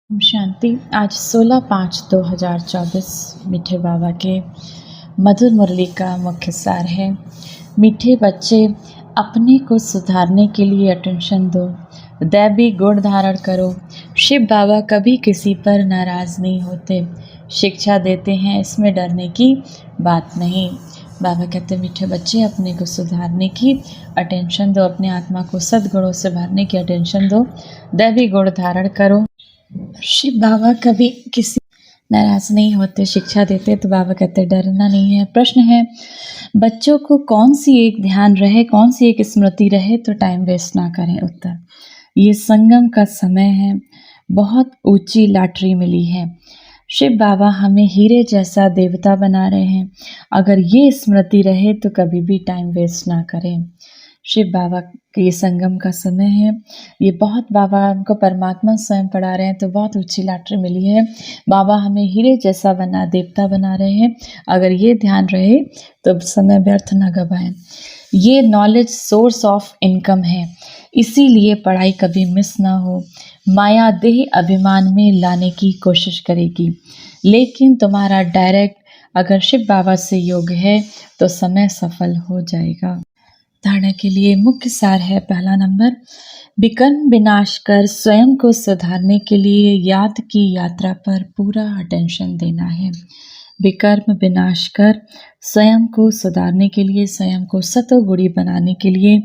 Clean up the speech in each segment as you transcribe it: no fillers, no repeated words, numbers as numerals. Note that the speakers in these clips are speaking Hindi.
ओम शांति। आज 16/5/2024 मीठे बाबा के मधुर मुरली का मुख्य सार है। मीठे बच्चे, अपने को सुधारने के लिए अटेंशन दो, दैवी गुण धारण करो। शिव बाबा कभी किसी पर नाराज नहीं होते, शिक्षा देते हैं, इसमें डरने की बात नहीं। बाबा कहते मीठे बच्चे, अपने को सुधारने की अटेंशन दो, अपने आत्मा को सद्गुणों से भरने की अटेंशन दो, दैवी गुण धारण करो। शिव बाबा कभी किसी नाराज नहीं होते, शिक्षा देते तो बाबा कहते डरना नहीं है। प्रश्न है, बच्चों को कौन सी एक ध्यान रहे, कौन सी एक स्मृति रहे तो टाइम वेस्ट ना करें। उत्तर, ये संगम का समय है, बहुत ऊंची लॉटरी मिली है। शिव बाबा हमें हीरे जैसा देवता बना रहे हैं। अगर ये स्मृति रहे तो कभी भी टाइम वेस्ट ना करें। शिव बाबा के ये संगम का समय है, ये बहुत बाबा हमको परमात्मा स्वयं पढ़ा रहे हैं, तो बहुत ऊंची लॉटरी मिली है। बाबा हमें हीरे जैसा बना देवता बना रहे हैं। अगर ये ध्यान रहे तो समय व्यर्थ न गवाएं। ये नॉलेज सोर्स ऑफ इनकम है, इसीलिए पढ़ाई कभी मिस ना हो। माया देह अभिमान में लाने की कोशिश करेगी, लेकिन तुम्हारा डायरेक्ट अगर शिव बाबा से योग है तो समय सफल हो जाएगा। धारणा के लिए मुख्य सार है, पहला नंबर, विकर्म विनाश कर स्वयं को सुधारने के लिए याद की यात्रा पर पूरा अटेंशन देना है। विकर्म विनाश कर स्वयं को सुधारने के लिए, स्वयं को सतोगुणी बनाने के लिए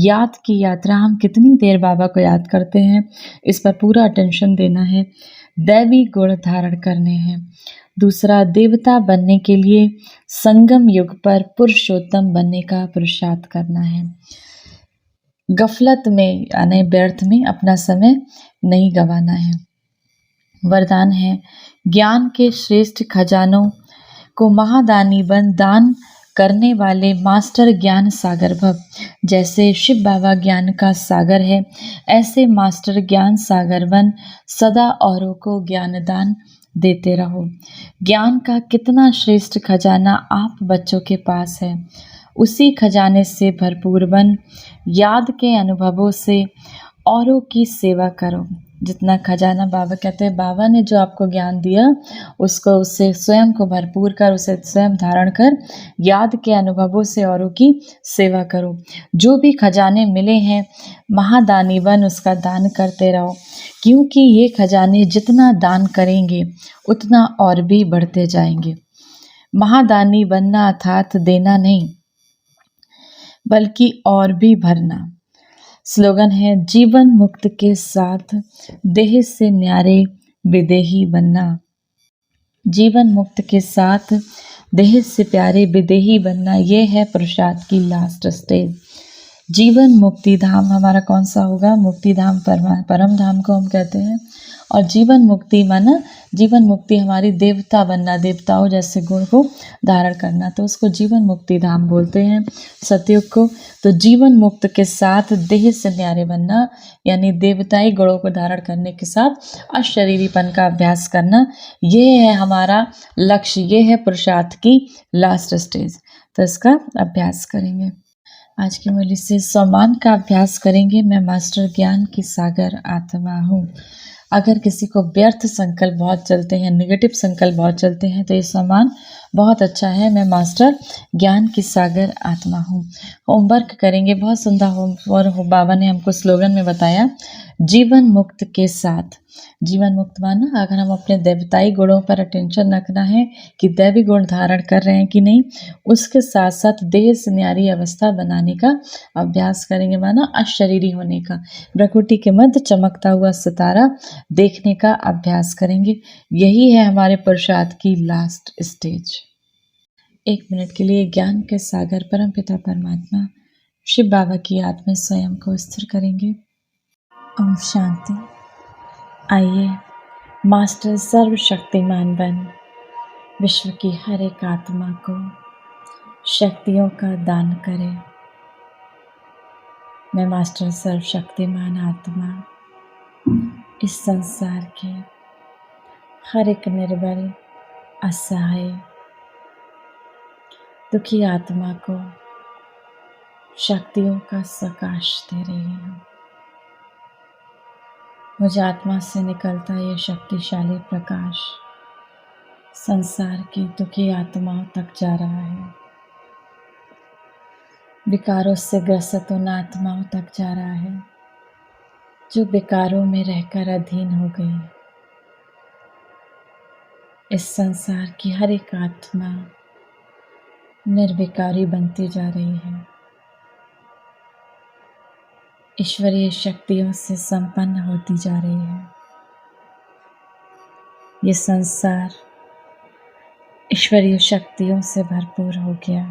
याद की यात्रा, हम कितनी देर बाबा को याद करते हैं, इस पर पूरा अटेंशन देना है। दैवी गुण धारण करने हैं। दूसरा, देवता बनने के लिए संगम युग पर पुरुषोत्तम बनने का पुरुषार्थ करना है। गफलत में यानी व्यर्थ में अपना समय नहीं गंवाना है। वरदान है, ज्ञान के श्रेष्ठ खजानों को महादानी बन दान करने वाले मास्टर ज्ञान सागर भव। जैसे शिव बाबा ज्ञान का सागर है, ऐसे मास्टर ज्ञान सागर बन सदा औरों को ज्ञान दान देते रहो। ज्ञान का कितना श्रेष्ठ खजाना आप बच्चों के पास है, उसी खजाने से भरपूर बन याद के अनुभवों से औरों की सेवा करो। जितना खजाना बाबा कहते हैं, बाबा ने जो आपको ज्ञान दिया उसको, उससे स्वयं को भरपूर कर, उसे स्वयं धारण कर याद के अनुभवों से औरों की सेवा करो। जो भी खजाने मिले हैं, महादानी बन उसका दान करते रहो, क्योंकि ये खजाने जितना दान करेंगे उतना और भी बढ़ते जाएंगे। महादानी बनना अर्थात देना नहीं, बल्कि और भी भरना। स्लोगन है, जीवन मुक्त के साथ देह से न्यारे विदेही बनना। जीवन मुक्त के साथ देह से प्यारे विदेही बनना, ये है पुरुषार्थ की लास्ट स्टेज। जीवन मुक्ति धाम हमारा कौन सा होगा? मुक्ति धाम, परम धाम को हम कहते हैं। और जीवन मुक्ति माना, जीवन मुक्ति हमारी देवता बनना, देवताओं जैसे गुण को धारण करना, तो उसको जीवन मुक्ति धाम बोलते हैं, सतयुग को। तो जीवन मुक्त के साथ देह से न्यारे बनना, यानी देवताई गुणों को धारण करने के साथ अशरीरीपन का अभ्यास करना, ये है हमारा लक्ष्य, ये है पुरुषार्थ की लास्ट स्टेज। तो इसका अभ्यास करेंगे। आज की मुरली से सम्मान का अभ्यास करेंगे। मैं मास्टर ज्ञान की सागर आत्मा हूँ। अगर किसी को व्यर्थ संकल्प बहुत चलते हैं, नेगेटिव संकल्प बहुत चलते हैं, तो ये सम्मान बहुत अच्छा है। मैं मास्टर ज्ञान की सागर आत्मा हूँ। होमवर्क करेंगे, बहुत सुंदर और बाबा ने हमको स्लोगन में बताया, जीवन मुक्त के साथ। जीवन मुक्त माना, अगर हम अपने देवताई गुणों पर अटेंशन रखना है कि दैवी गुण धारण कर रहे हैं कि नहीं, उसके साथ साथ देह से न्यारी अवस्था बनाने का अभ्यास करेंगे, माना अशरीरी होने का, प्रकृति के मध्य चमकता हुआ सितारा देखने का अभ्यास करेंगे। यही है हमारे पुरुषार्थ की लास्ट स्टेज। 1 मिनट के लिए ज्ञान के सागर परम पिता परमात्मा शिव बाबा की याद में स्वयं को स्थिर करेंगे। ओम शांति। आइए, मास्टर सर्वशक्तिमान बन विश्व की हर एक आत्मा को शक्तियों का दान करें। मैं मास्टर सर्वशक्तिमान आत्मा इस संसार के हर एक निर्बल, असहाय, दुखी आत्मा को शक्तियों का सकाश दे रही हूँ। मुझ आत्मा से निकलता ये शक्तिशाली प्रकाश संसार की दुखी आत्माओं तक जा रहा है, विकारों से ग्रसित उन आत्माओं तक जा रहा है जो विकारों में रहकर अधीन हो गई। इस संसार की हर एक आत्मा निर्विकारी बनती जा रही है, ईश्वरीय शक्तियों से संपन्न होती जा रही है। ये संसार ईश्वरीय शक्तियों से भरपूर हो गया।